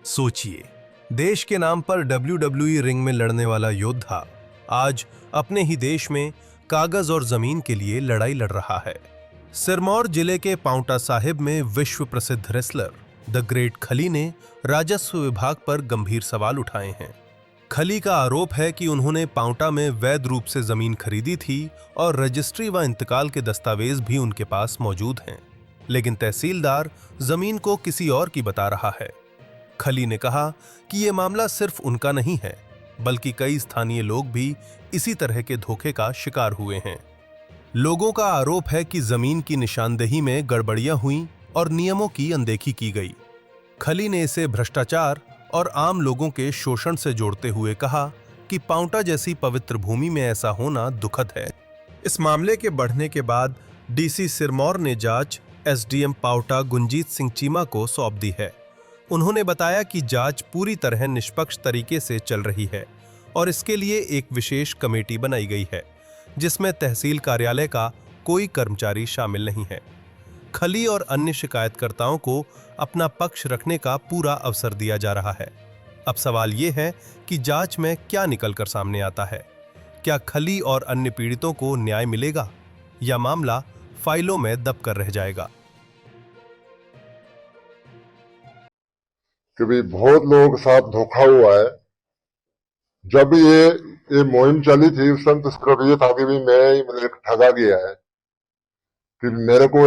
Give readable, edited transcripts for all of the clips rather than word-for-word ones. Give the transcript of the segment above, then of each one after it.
सोचिए, देश के नाम पर WWE रिंग में लड़ने वाला योद्धा आज अपने ही देश में कागज और जमीन के लिए लड़ाई लड़ रहा है। सिरमौर जिले के पांवटा साहिब में विश्व प्रसिद्ध रेसलर द ग्रेट खली ने राजस्व विभाग पर गंभीर सवाल उठाए हैं। खली का आरोप है कि उन्होंने पांवटा में वैध रूप से जमीन खरीदी थी और रजिस्ट्री व इंतकाल के दस्तावेज भी उनके पास मौजूद हैं, लेकिन तहसीलदार जमीन को किसी और की बता रहा है। खली ने कहा कि यह मामला सिर्फ उनका नहीं है, बल्कि कई स्थानीय लोग भी इसी तरह के धोखे का शिकार हुए हैं। लोगों का आरोप है कि जमीन की निशानदेही में गड़बड़ियां हुई और नियमों की अनदेखी की गई। खली ने इसे भ्रष्टाचार और आम लोगों के शोषण से जोड़ते हुए कहा कि पांवटा जैसी पवित्र भूमि में ऐसा होना दुखद है। इस मामले के बढ़ने के बाद डीसी सिरमौर ने जांच एसडीएम पांवटा गुंजीत सिंह चीमा को सौंप दी है। उन्होंने बताया कि जांच पूरी तरह निष्पक्ष तरीके से चल रही है और इसके लिए एक विशेष कमेटी बनाई गई है, जिसमें तहसील कार्यालय का कोई कर्मचारी शामिल नहीं है। खली और अन्य शिकायतकर्ताओं को अपना पक्ष रखने का पूरा अवसर दिया जा रहा है। अब सवाल ये है कि जांच में क्या निकलकर सामने आता है। क्या खली और अन्य पीड़ितों को न्याय मिलेगा या मामला फाइलों में दब कर रह जाएगा? कि भी बहुत लोगों के साथ धोखा हुआ है। जब ये मुहिम चली थी उस टाइम तो इसका ये था कि भी मैं ही मतलब ठगा गया है कि मेरे को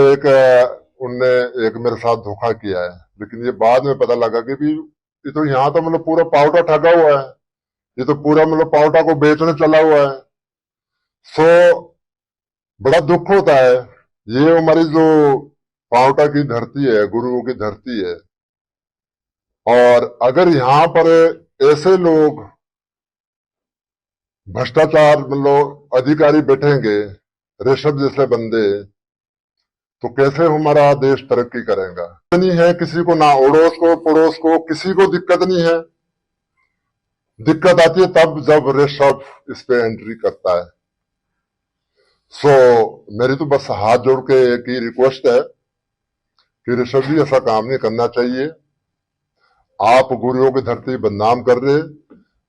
उनने एक मेरे साथ धोखा किया है। लेकिन ये बाद में पता लगा कि भी ये तो यहाँ तो मतलब पूरा पावटा ठगा हुआ है, ये तो पूरा मतलब पावटा को बेचने चला हुआ है। सो बड़ा दुख होता है। ये हमारी जो पावटा की धरती है, गुरुओं की धरती है, और अगर यहाँ पर ऐसे लोग भ्रष्टाचार मतलब अधिकारी बैठेंगे, रेशम जैसे बंदे, तो कैसे हमारा देश तरक्की करेगा? नहीं है किसी को, ना अड़ोस को पड़ोस को किसी को दिक्कत नहीं है। दिक्कत आती है तब जब ऋषभ इस पे एंट्री करता है। सो मेरी तो बस हाथ जोड़ के एक ही रिक्वेस्ट है कि ऋषभ जी ऐसा काम नहीं करना चाहिए। आप गुरुओं की धरती बदनाम कर रहे,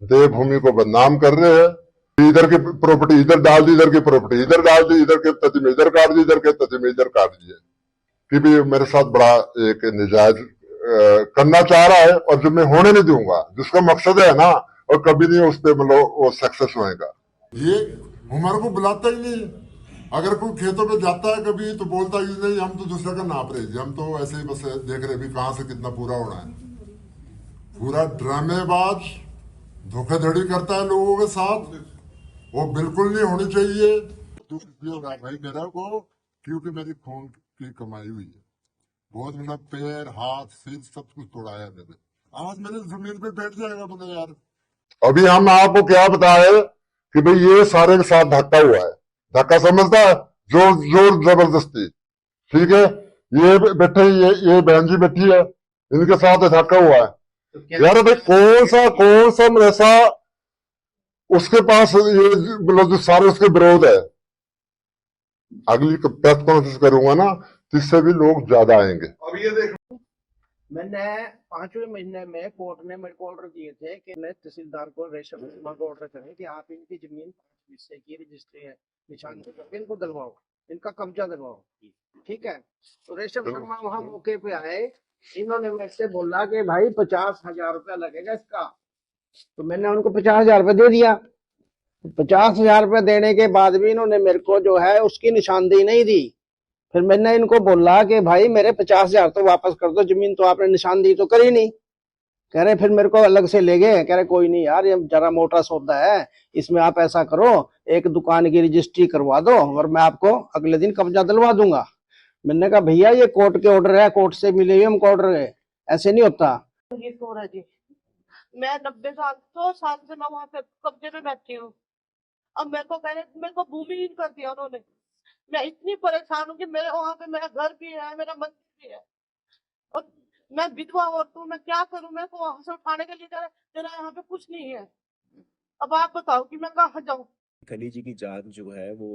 देवभूमि को बदनाम कर रहे हैं। इधर की प्रॉपर्टी इधर डाल दी, इधर की प्रॉपर्टी इधर डाल दी, इधर के तथ्य में इधर काट दी, इधर के तथ्य में इधर काट दिए कि भी मेरे साथ बड़ा एक निजायज करना चाह रहा है और जो मैं होने नहीं दूंगा, जिसका मकसद है ना, और कभी नहीं उस पर मतलब वो सक्सेस होएगा। ये हमारे को बुलाता ही नहीं। अगर कोई खेतों में जाता है कभी तो बोलता ही नहीं, हम तो दूसरे का नाप रहे थे, हम तो ऐसे ही बस देख रहे भी कहां से कितना पूरा होना है। पूरा ड्रामेबाज धोखाधड़ी करता है लोगों के साथ, वो बिल्कुल नहीं होनी चाहिए। दुख भी हो रहा है भाई मेरा को, क्योंकि मेरी खून की कमाई हुई है। बहुत मेरा पैर हाथ सिर सब कुछ तोड़ाया मैंने। आज मेरे जमीन पे बैठ जाएगा बोले यार। अभी हम आपको क्या बताए कि भाई ये सारे के साथ धक्का हुआ है। धक्का समझता है, जोर जोर जबरदस्ती, ठीक है। ये बैठे, ये बहन जी बैठी है, इनके साथ धक्का हुआ है। तो यार भाई कौन सा ऐसा उसके पास ये मतलब जो सारे उसके विरोध है। अगली प्रेस कॉन्फ्रेंस करूंगा ना, तो इससे भी लोग ज्यादा आएंगे। अब ये देख, मैंने 5वें महीने में कोर्ट ने मेरे को ऑर्डर दिए थे कि मैं तहसीलदार को रेशम को ऑर्डर करें कि आप इनकी जमीन 5 हिस्से की रजिस्ट्री है, निशान इनको दिलवाओ, इनका कब्जा दिलवाओ, ठीक है। तो रेशम शर्मा वहां मौके पे आए, इन्होंने मेरे से बोला कि भाई 50,000 रुपया लगेगा इसका। तो मैंने उनको 50,000 रुपया दे दिया। 50,000 रुपया देने के बाद भी इन्होंने मेरे को जो है उसकी निशानदेही नहीं दी। फिर मैंने इनको बोला कि भाई मेरे 50,000 तो वापस कर दो, जमीन तो आपने निशानदेही तो करी नहीं। कह रहे फिर मेरे को अलग से ले गए, कह रहे कोई नहीं यार ये जरा मोटा सौदा है, इसमें आप ऐसा करो एक दुकान की रजिस्ट्री करवा दो और मैं आपको अगले दिन कब्जा दिलवा दूंगा। मैंने कहा भैया ये कोर्ट के ऑर्डर है, कोर्ट से मिले हुए हमको ऑर्डर है, ऐसे नहीं होता। मैं 90 साल से मैं वहां पे कब्जे में बैठी हूँ। अब मेरे को भूमिहीन कर दिया उन्होंने। मैं इतनी परेशान हूँ कि मेरे वहां पे मेरा घर भी है, मेरा मंदिर भी है, और मैं विधवा औरत हूँ, मैं क्या करूँ? मेरे को वहां से उठाने के लिए जरा यहाँ पे कुछ नहीं है। अब आप बताओ कि मैं कहाँ जाऊँ? खली जी की जान जो है वो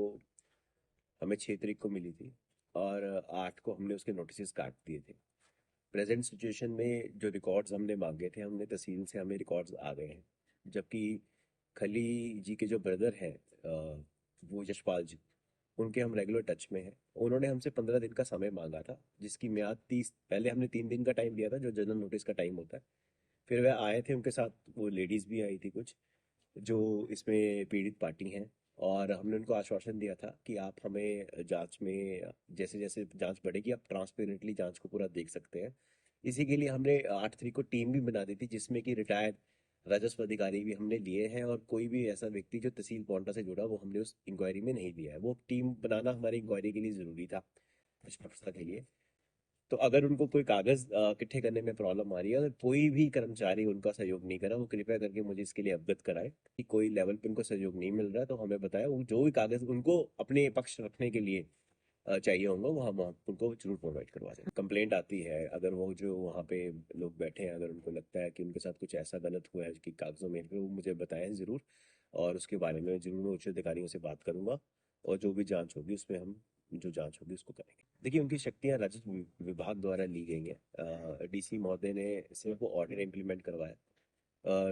हमें 6 तारीख को मिली थी और 8 को हमने उसके नोटिस काट दिए थे। प्रेजेंट सिचुएशन में जो रिकॉर्ड्स हमने मांगे थे, हमने तहसील से हमें रिकॉर्ड्स आ गए हैं। जबकि खली जी के जो ब्रदर हैं वो यशपाल जी, उनके हम रेगुलर टच में हैं। उन्होंने हमसे 15 दिन का समय मांगा था, जिसकी म्याद 30, पहले हमने 3 दिन का टाइम दिया था जो जनरल नोटिस का टाइम होता है। फिर वह आए थे, उनके साथ वो लेडीज़ भी आई थी कुछ जो इसमें पीड़ित पार्टी हैं, और हमने उनको आश्वासन दिया था कि आप हमें जांच में जैसे जैसे जांच बढ़ेगी आप ट्रांसपेरेंटली जांच को पूरा देख सकते हैं। इसी के लिए हमने 8 तारीख को टीम भी बना दी थी, जिसमें कि रिटायर्ड राजस्व अधिकारी भी हमने लिए हैं, और कोई भी ऐसा व्यक्ति जो तहसील पौंटा से जुड़ा वो हमने उस इंक्वायरी में नहीं लिया है। वो टीम बनाना हमारी इंक्वायरी के लिए ज़रूरी था, निष्पक्षता के लिए। तो अगर उनको कोई कागज इकट्ठे करने में प्रॉब्लम आ रही है, अगर कोई भी कर्मचारी उनका सहयोग नहीं कर रहा, वो कृपया करके मुझे इसके लिए अवगत कराए कि कोई लेवल पे उनको सहयोग नहीं मिल रहा है, तो हमें बताएं। वो जो भी कागज उनको अपने पक्ष रखने के लिए चाहिए होंगे वो हम उनको जरूर प्रोवाइड करवा दें। कंप्लेंट आती है, अगर वो जो वहाँ पे लोग बैठे हैं, अगर उनको लगता है कि उनके साथ कुछ ऐसा गलत हुआ है कि कागजों में, वो मुझे बताएं ज़रूर, और उसके बारे में ज़रूर मैं उच्च अधिकारियों से बात करूंगा, और जो भी जांच होगी उसमें हम जो जांच होगी उसको करेंगे। देखिए, उनकी शक्तियां राजस्व विभाग द्वारा ली गई हैं। डीसी महोदय ने सिर्फ वो ऑर्डर इम्प्लीमेंट करवाया,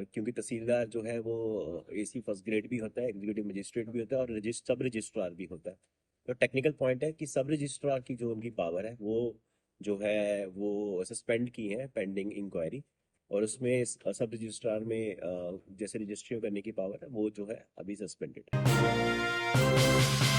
क्योंकि तहसीलदार जो है वो एसी फर्स्ट ग्रेड भी होता है, एग्जीक्यूटिव मजिस्ट्रेट भी होता है, और सब रजिस्ट्रार भी होता है। तो टेक्निकल पॉइंट है कि सब रजिस्ट्रार की जो उनकी पावर है वो जो है वो सस्पेंड की है पेंडिंग इंक्वायरी, और उसमें सब रजिस्ट्रार में जैसे रजिस्ट्री करने की पावर है वो जो है अभी सस्पेंडेड है।